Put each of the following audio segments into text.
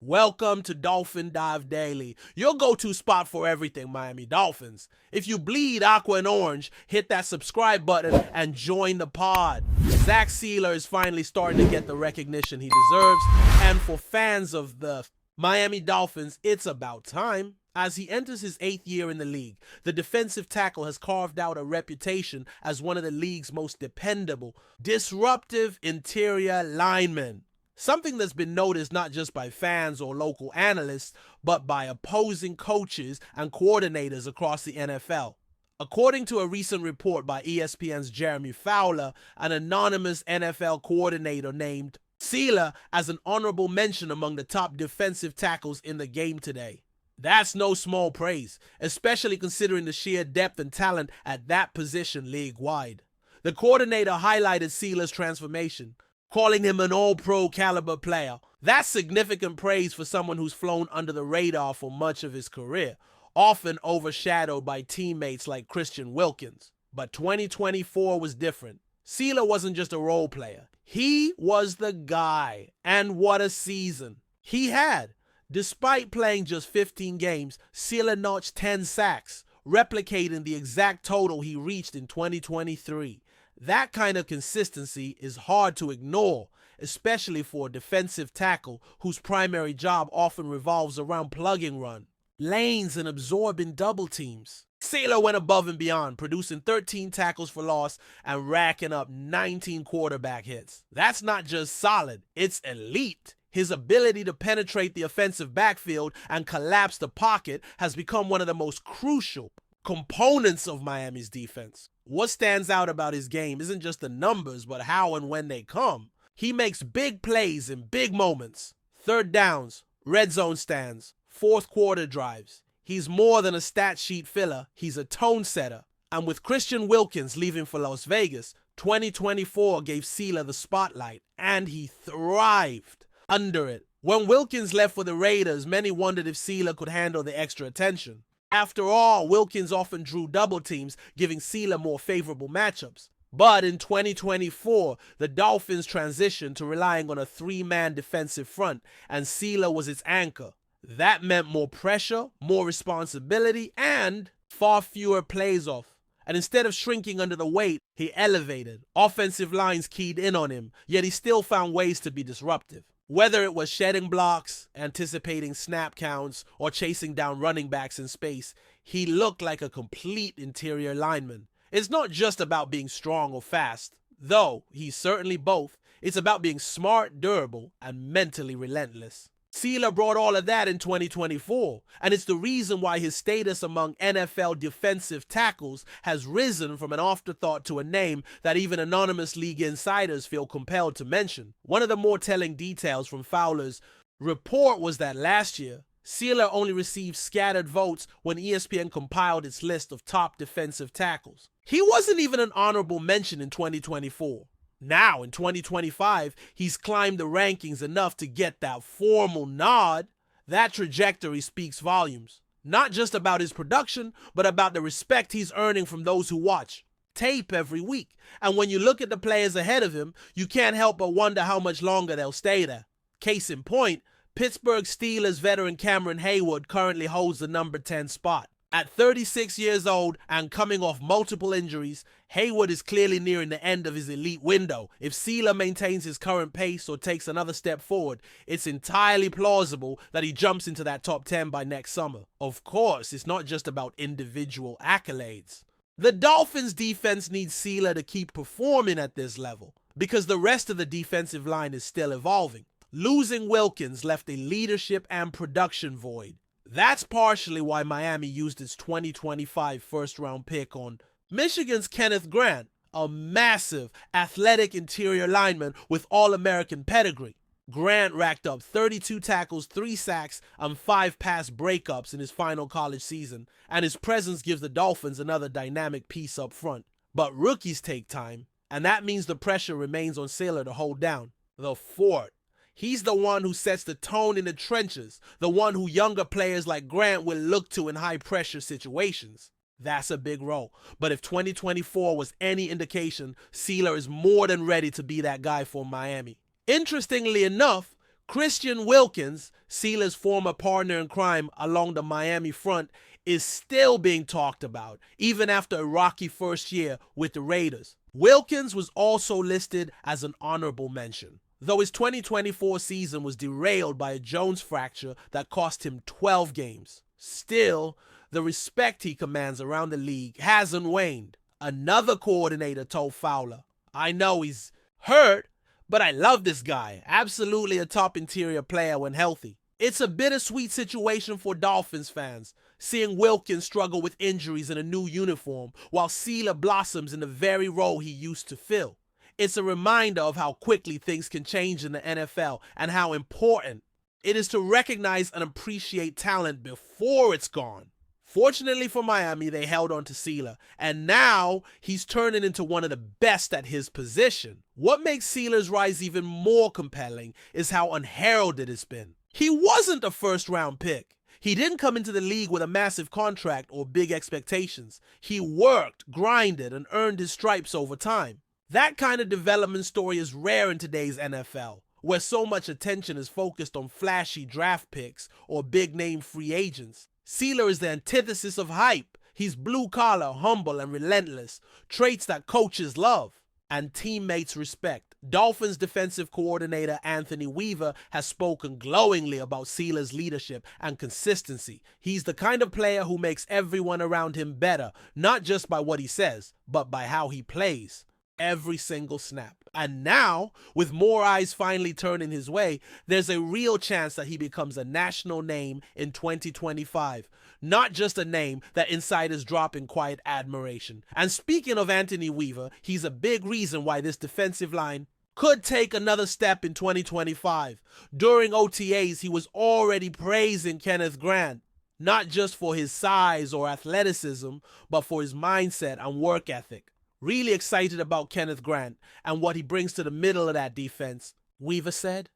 Welcome to Dolphin Dive Daily, your go-to spot for everything Miami Dolphins. If you bleed aqua and orange, hit that subscribe button and join the pod. Zach Sieler is finally starting to get the recognition he deserves, and for fans of the Miami Dolphins, it's about time. As he enters his 8th year in the league, the defensive tackle has carved out a reputation as one of the league's most dependable, disruptive interior linemen. Something that's been noticed not just by fans or local analysts, but by opposing coaches and coordinators across the NFL. According to a recent report by ESPN's Jeremy Fowler, an anonymous NFL coordinator named Sieler as an honorable mention among the top defensive tackles in the game today. That's no small praise, especially considering the sheer depth and talent at that position league-wide. The coordinator highlighted Sieler's transformation, calling him an all-pro caliber player. That's significant praise for someone who's flown under the radar for much of his career, often overshadowed by teammates like Christian Wilkins. But 2024 was different. Sieler wasn't just a role player. He was the guy, and what a season he had. Despite playing just 15 games, Sieler notched 10 sacks, replicating the exact total he reached in 2023. That kind of consistency is hard to ignore, especially for a defensive tackle whose primary job often revolves around plugging run, lanes, and absorbing double teams. Sieler went above and beyond, producing 13 tackles for loss and racking up 19 quarterback hits. That's not just solid, it's elite. His ability to penetrate the offensive backfield and collapse the pocket has become one of the most crucial components of Miami's defense. What stands out about his game isn't just the numbers, but how and when they come. He makes big plays in big moments. Third downs, red zone stands, fourth quarter drives. He's more than a stat sheet filler, he's a tone setter. And with Christian Wilkins leaving for Las Vegas, 2024 gave Sieler the spotlight, and he thrived under it. When Wilkins left for the Raiders, many wondered if Sieler could handle the extra attention. After all, Wilkins often drew double teams, giving Sieler more favorable matchups. But in 2024, the Dolphins transitioned to relying on a 3-man defensive front, and Sieler was its anchor. That meant more pressure, more responsibility, and far fewer plays off. And instead of shrinking under the weight, he elevated. Offensive lines keyed in on him, yet he still found ways to be disruptive. Whether it was shedding blocks, anticipating snap counts, or chasing down running backs in space, he looked like a complete interior lineman. It's not just about being strong or fast, though he's certainly both. It's about being smart, durable, and mentally relentless. Sieler brought all of that in 2024, and it's the reason why his status among NFL defensive tackles has risen from an afterthought to a name that even anonymous league insiders feel compelled to mention. One of the more telling details from Fowler's report was that last year, Sieler only received scattered votes when ESPN compiled its list of top defensive tackles. He wasn't even an honorable mention in 2024. Now, in 2025, he's climbed the rankings enough to get that formal nod. That trajectory speaks volumes. Not just about his production, but about the respect he's earning from those who watch tape every week. And when you look at the players ahead of him, you can't help but wonder how much longer they'll stay there. Case in point, Pittsburgh Steelers veteran Cameron Heyward currently holds the number 10 spot. At 36 years old and coming off multiple injuries, Heyward is clearly nearing the end of his elite window. If Sieler maintains his current pace or takes another step forward, it's entirely plausible that he jumps into that top 10 by next summer. Of course, it's not just about individual accolades. The Dolphins' defense needs Sieler to keep performing at this level because the rest of the defensive line is still evolving. Losing Wilkins left a leadership and production void. That's partially why Miami used its 2025 first-round pick on Michigan's Kenneth Grant, a massive, athletic interior lineman with All-American pedigree. Grant racked up 32 tackles, 3 sacks, and 5 pass breakups in his final college season, and his presence gives the Dolphins another dynamic piece up front. But rookies take time, and that means the pressure remains on Sieler to hold down the fort. He's the one who sets the tone in the trenches, the one who younger players like Grant will look to in high-pressure situations. That's a big role. But if 2024 was any indication, Sieler is more than ready to be that guy for Miami. Interestingly enough, Christian Wilkins, Sela's former partner in crime along the Miami front, is still being talked about, even after a rocky first year with the Raiders. Wilkins was also listed as an honorable mention, though his 2024 season was derailed by a Jones fracture that cost him 12 games. Still, the respect he commands around the league hasn't waned. Another coordinator told Fowler, "I know he's hurt, but I love this guy. Absolutely a top interior player when healthy." It's a bittersweet situation for Dolphins fans, seeing Wilkins struggle with injuries in a new uniform while Sela blossoms in the very role he used to fill. It's a reminder of how quickly things can change in the NFL and how important it is to recognize and appreciate talent before it's gone. Fortunately for Miami, they held on to Sela, and now he's turning into one of the best at his position. What makes Sela's rise even more compelling is how unheralded it's been. He wasn't a first-round pick. He didn't come into the league with a massive contract or big expectations. He worked, grinded, and earned his stripes over time. That kind of development story is rare in today's NFL, where so much attention is focused on flashy draft picks or big-name free agents. Sela is the antithesis of hype. He's blue-collar, humble, and relentless, traits that coaches love and teammates respect. Dolphins defensive coordinator Anthony Weaver has spoken glowingly about Sela's leadership and consistency. He's the kind of player who makes everyone around him better, not just by what he says, but by how he plays every single snap. And now, with more eyes finally turning his way, there's a real chance that he becomes a national name in 2025. Not just a name that insiders drop in quiet admiration. And speaking of Anthony Weaver, he's a big reason why this defensive line could take another step in 2025. During OTAs, he was already praising Kenneth Grant, not just for his size or athleticism, but for his mindset and work ethic. Really excited about Kenneth Grant and what he brings to the middle of that defense, Weaver said.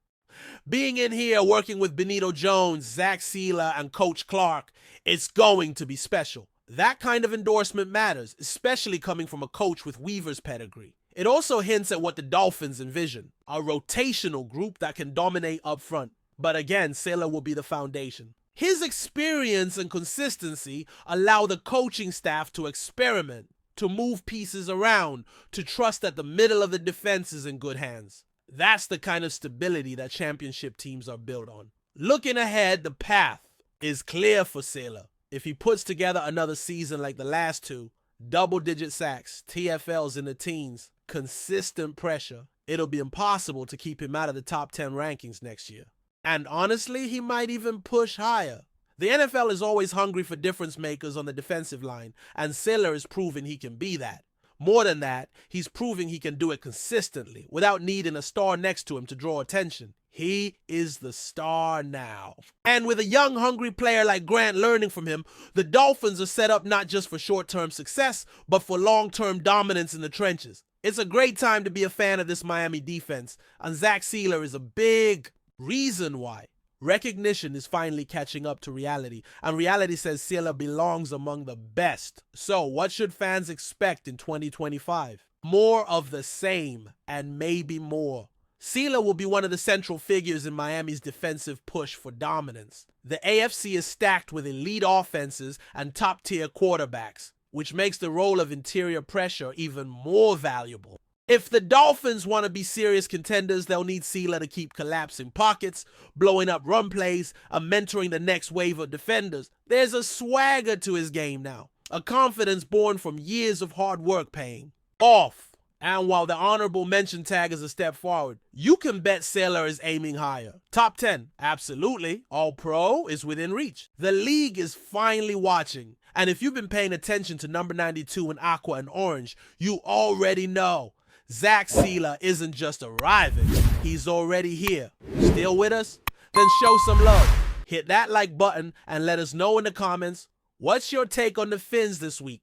Being in here working with Benito Jones, Zach Sela, and Coach Clark, it's going to be special. That kind of endorsement matters, especially coming from a coach with Weaver's pedigree. It also hints at what the Dolphins envision, a rotational group that can dominate up front. But again, Sela will be the foundation. His experience and consistency allow the coaching staff to experiment, to move pieces around, to trust that the middle of the defense is in good hands. That's the kind of stability that championship teams are built on. Looking ahead, the path is clear for Sela. If he puts together another season like the last two, double-digit sacks, TFLs in the teens, consistent pressure, it'll be impossible to keep him out of the top 10 rankings next year. And honestly, he might even push higher. The NFL is always hungry for difference makers on the defensive line, and Sela is proving he can be that. More than that, he's proving he can do it consistently, without needing a star next to him to draw attention. He is the star now. And with a young, hungry player like Grant learning from him, the Dolphins are set up not just for short-term success, but for long-term dominance in the trenches. It's a great time to be a fan of this Miami defense, and Zach Sela is a big reason why. Recognition is finally catching up to reality, and reality says Sela belongs among the best. So, what should fans expect in 2025? More of the same, and maybe more. Sela will be one of the central figures in Miami's defensive push for dominance. The AFC is stacked with elite offenses and top-tier quarterbacks, which makes the role of interior pressure even more valuable. If the Dolphins want to be serious contenders, they'll need Sela to keep collapsing pockets, blowing up run plays, and mentoring the next wave of defenders. There's a swagger to his game now, a confidence born from years of hard work paying off. And while the honorable mention tag is a step forward, you can bet Sela is aiming higher. Top 10, absolutely. All-Pro is within reach. The league is finally watching. And if you've been paying attention to number 92 in aqua and orange, you already know Zach Sela isn't just arriving, he's already here. Still with us? Then show some love. Hit that like button and let us know in the comments, what's your take on the Fins this week?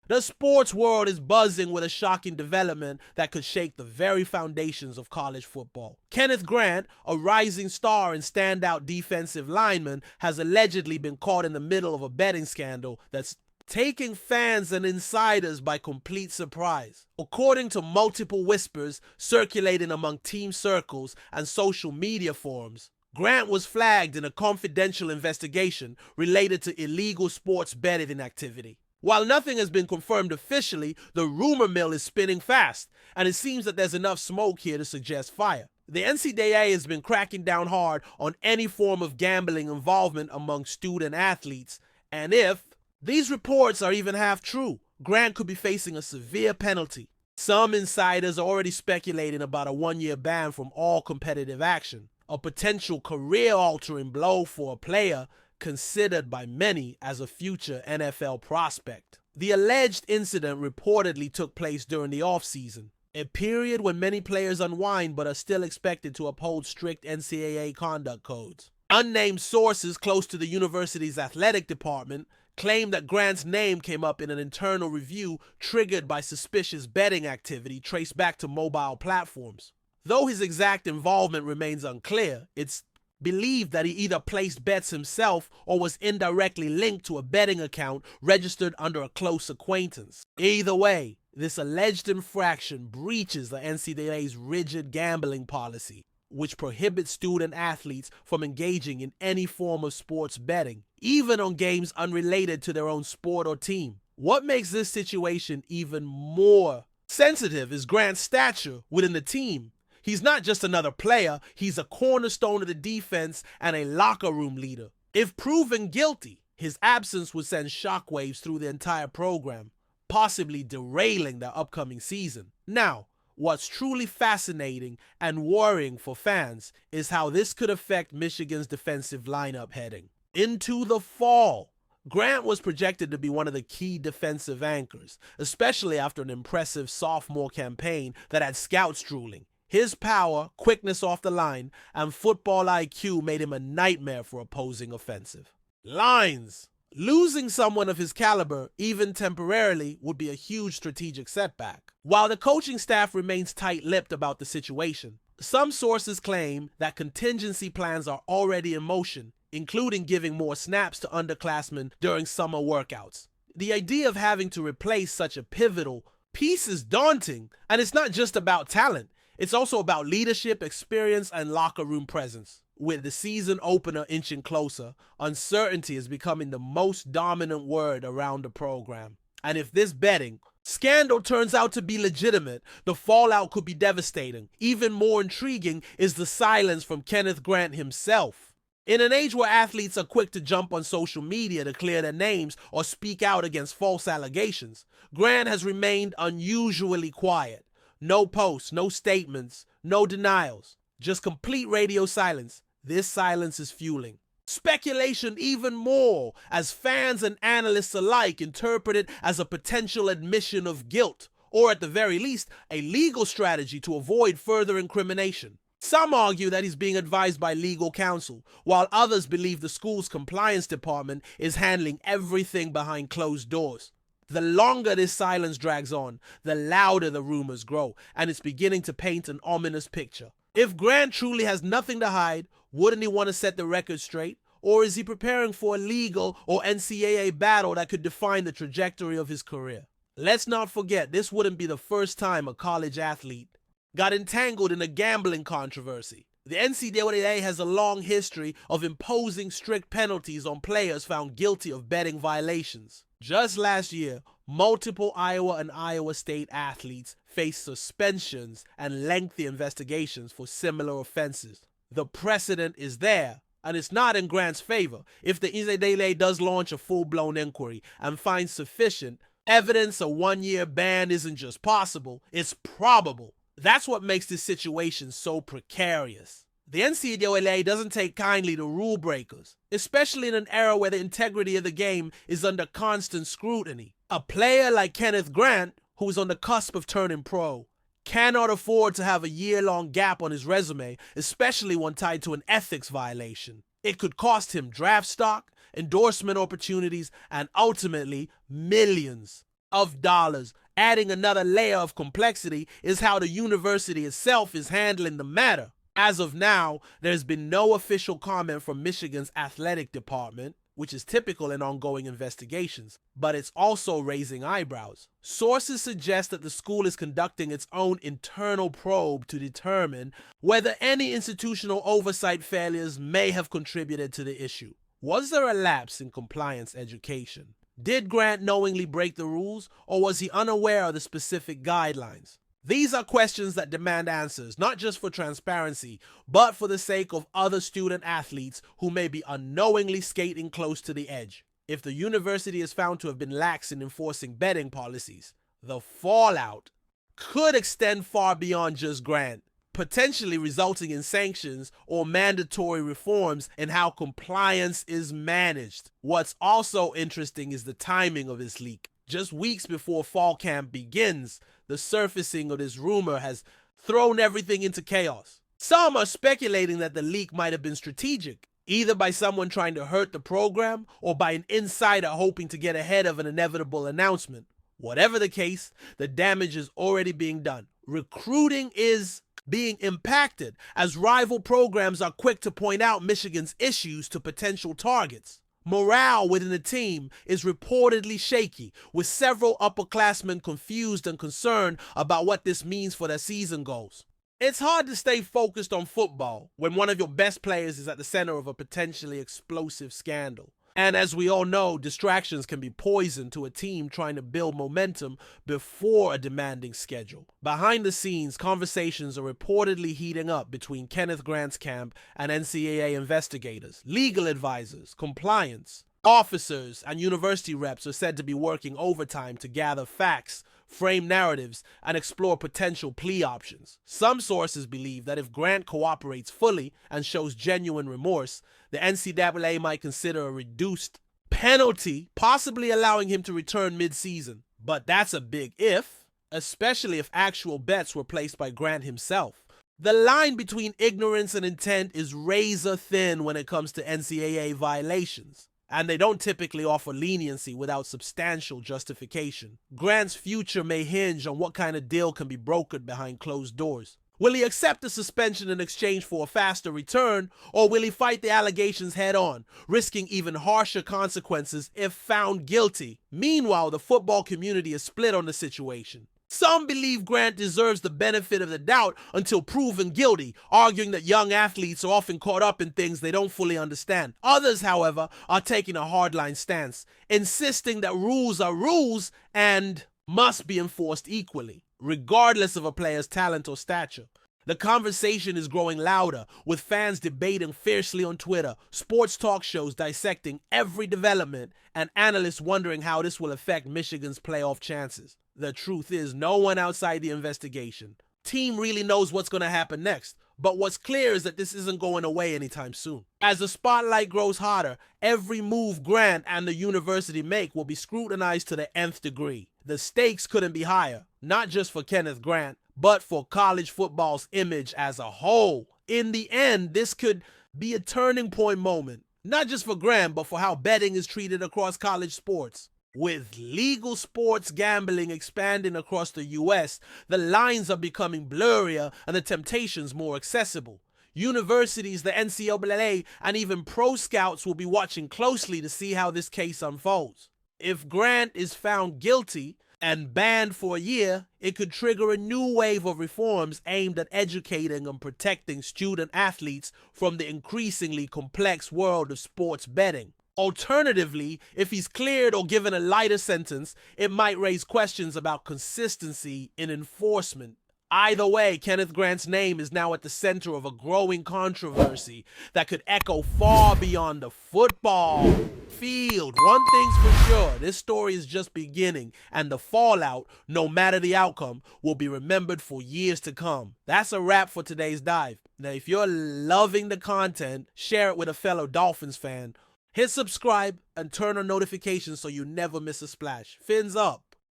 The sports world is buzzing with a shocking development that could shake the very foundations of college football. Kenneth Grant, a rising star and standout defensive lineman, has allegedly been caught in the middle of a betting scandal that's taking fans and insiders by complete surprise. According to multiple whispers circulating among team circles and social media forums, Grant was flagged in a confidential investigation related to illegal sports betting activity. While nothing has been confirmed officially, the rumor mill is spinning fast, and it seems that there's enough smoke here to suggest fire. The NCAA has been cracking down hard on any form of gambling involvement among student athletes, and if these reports are even half true, Grant could be facing a severe penalty. Some insiders are already speculating about a 1-year ban from all competitive action, a potential career-altering blow for a player considered by many as a future NFL prospect. The alleged incident reportedly took place during the offseason, a period when many players unwind but are still expected to uphold strict NCAA conduct codes. Unnamed sources close to the university's athletic department claim that Grant's name came up in an internal review triggered by suspicious betting activity traced back to mobile platforms. Though his exact involvement remains unclear, it's believed that he either placed bets himself or was indirectly linked to a betting account registered under a close acquaintance. Either way, this alleged infraction breaches the NCAA's rigid gambling policy, which prohibits student athletes from engaging in any form of sports betting, even on games unrelated to their own sport or team. What makes this situation even more sensitive is Grant's stature within the team. He's not just another player, he's a cornerstone of the defense and a locker room leader. If proven guilty, his absence would send shockwaves through the entire program, possibly derailing the upcoming season. Now, what's truly fascinating and worrying for fans is how this could affect Michigan's defensive lineup heading into the fall. Grant was projected to be one of the key defensive anchors, especially after an impressive sophomore campaign that had scouts drooling. His power, quickness off the line, and football IQ made him a nightmare for opposing offensive lines. Losing someone of his caliber, even temporarily, would be a huge strategic setback. While the coaching staff remains tight-lipped about the situation, some sources claim that contingency plans are already in motion, including giving more snaps to underclassmen during summer workouts. The idea of having to replace such a pivotal piece is daunting, and it's not just about talent. It's also about leadership, experience, and locker room presence. With the season opener inching closer, uncertainty is becoming the most dominant word around the program. And if this betting scandal turns out to be legitimate, the fallout could be devastating. Even more intriguing is the silence from Kenneth Grant himself. In an age where athletes are quick to jump on social media to clear their names or speak out against false allegations, Grant has remained unusually quiet. No posts, no statements, no denials, just complete radio silence. This silence is fueling speculation even more, as fans and analysts alike interpret it as a potential admission of guilt, or at the very least, a legal strategy to avoid further incrimination. Some argue that he's being advised by legal counsel, while others believe the school's compliance department is handling everything behind closed doors. The longer this silence drags on, the louder the rumors grow, and it's beginning to paint an ominous picture. If Grant truly has nothing to hide, wouldn't he want to set the record straight? Or is he preparing for a legal or NCAA battle that could define the trajectory of his career? Let's not forget, this wouldn't be the first time a college athlete got entangled in a gambling controversy. The NCAA has a long history of imposing strict penalties on players found guilty of betting violations. Just last year, multiple Iowa and Iowa State athletes faced suspensions and lengthy investigations for similar offenses. The precedent is there, and it's not in Grant's favor. If the NCAA does launch a full-blown inquiry and finds sufficient evidence, a 1-year ban isn't just possible, it's probable. That's what makes this situation so precarious. The NCAA doesn't take kindly to rule breakers, especially in an era where the integrity of the game is under constant scrutiny. A player like Kenneth Grant, who is on the cusp of turning pro, cannot afford to have a year-long gap on his resume, especially one tied to an ethics violation. It could cost him draft stock, endorsement opportunities, and ultimately millions of dollars. Adding another layer of complexity is how the university itself is handling the matter. As of now, there's been no official comment from Michigan's athletic department. which is typical in ongoing investigations, but it's also raising eyebrows. Sources suggest that the school is conducting its own internal probe to determine whether any institutional oversight failures may have contributed to the issue. Was there a lapse in compliance education? Did Grant knowingly break the rules, or was he unaware of the specific guidelines? These are questions that demand answers, not just for transparency, but for the sake of other student athletes who may be unknowingly skating close to the edge. If the university is found to have been lax in enforcing betting policies, the fallout could extend far beyond just Grant, potentially resulting in sanctions or mandatory reforms in how compliance is managed. What's also interesting is the timing of this leak. Just weeks before fall camp begins, the surfacing of this rumor has thrown everything into chaos. Some are speculating that the leak might have been strategic, either by someone trying to hurt the program or by an insider hoping to get ahead of an inevitable announcement. Whatever the case, the damage is already being done. Recruiting is being impacted as rival programs are quick to point out Michigan's issues to potential targets. Morale within the team is reportedly shaky, with several upperclassmen confused and concerned about what this means for their season goals. It's hard to stay focused on football when one of your best players is at the center of a potentially explosive scandal. And as we all know, distractions can be poison to a team trying to build momentum before a demanding schedule. Behind the scenes, conversations are reportedly heating up between Kenneth Grant's camp and NCAA investigators. Legal advisors, compliance officers, and university reps are said to be working overtime to gather facts, frame narratives, and explore potential plea options. Some sources believe that if Grant cooperates fully and shows genuine remorse, the NCAA might consider a reduced penalty, possibly allowing him to return mid-season. But that's a big if, especially if actual bets were placed by Grant himself. The line between ignorance and intent is razor thin when it comes to NCAA violations, and they don't typically offer leniency without substantial justification. Grant's future may hinge on what kind of deal can be brokered behind closed doors. Will he accept the suspension in exchange for a faster return, or will he fight the allegations head-on, risking even harsher consequences if found guilty? Meanwhile, the football community is split on the situation. Some believe Grant deserves the benefit of the doubt until proven guilty, arguing that young athletes are often caught up in things they don't fully understand. Others, however, are taking a hardline stance, insisting that rules are rules and must be enforced equally, regardless of a player's talent or stature. The conversation is growing louder, with fans debating fiercely on Twitter, sports talk shows dissecting every development, and analysts wondering how this will affect Michigan's playoff chances. The truth is, no one outside the investigation team really knows what's going to happen next. But what's clear is that this isn't going away anytime soon. As the spotlight grows hotter, every move Grant and the university make will be scrutinized to the nth degree. The stakes couldn't be higher, not just for Kenneth Grant, but for college football's image as a whole. In the end, this could be a turning point moment, not just for Grant, but for how betting is treated across college sports. With legal sports gambling expanding across the U.S., the lines are becoming blurrier and the temptations more accessible. Universities, the NCAA, and even pro scouts will be watching closely to see how this case unfolds. If Grant is found guilty and banned for a year, it could trigger a new wave of reforms aimed at educating and protecting student athletes from the increasingly complex world of sports betting. Alternatively, if he's cleared or given a lighter sentence, it might raise questions about consistency in enforcement. Either way, Kenneth Grant's name is now at the center of a growing controversy that could echo far beyond the football field. One thing's for sure, this story is just beginning, and the fallout, no matter the outcome, will be remembered for years to come. That's a wrap for today's dive. Now, if you're loving the content, share it with a fellow Dolphins fan. Hit subscribe and turn on notifications so you never miss a splash. Fins up.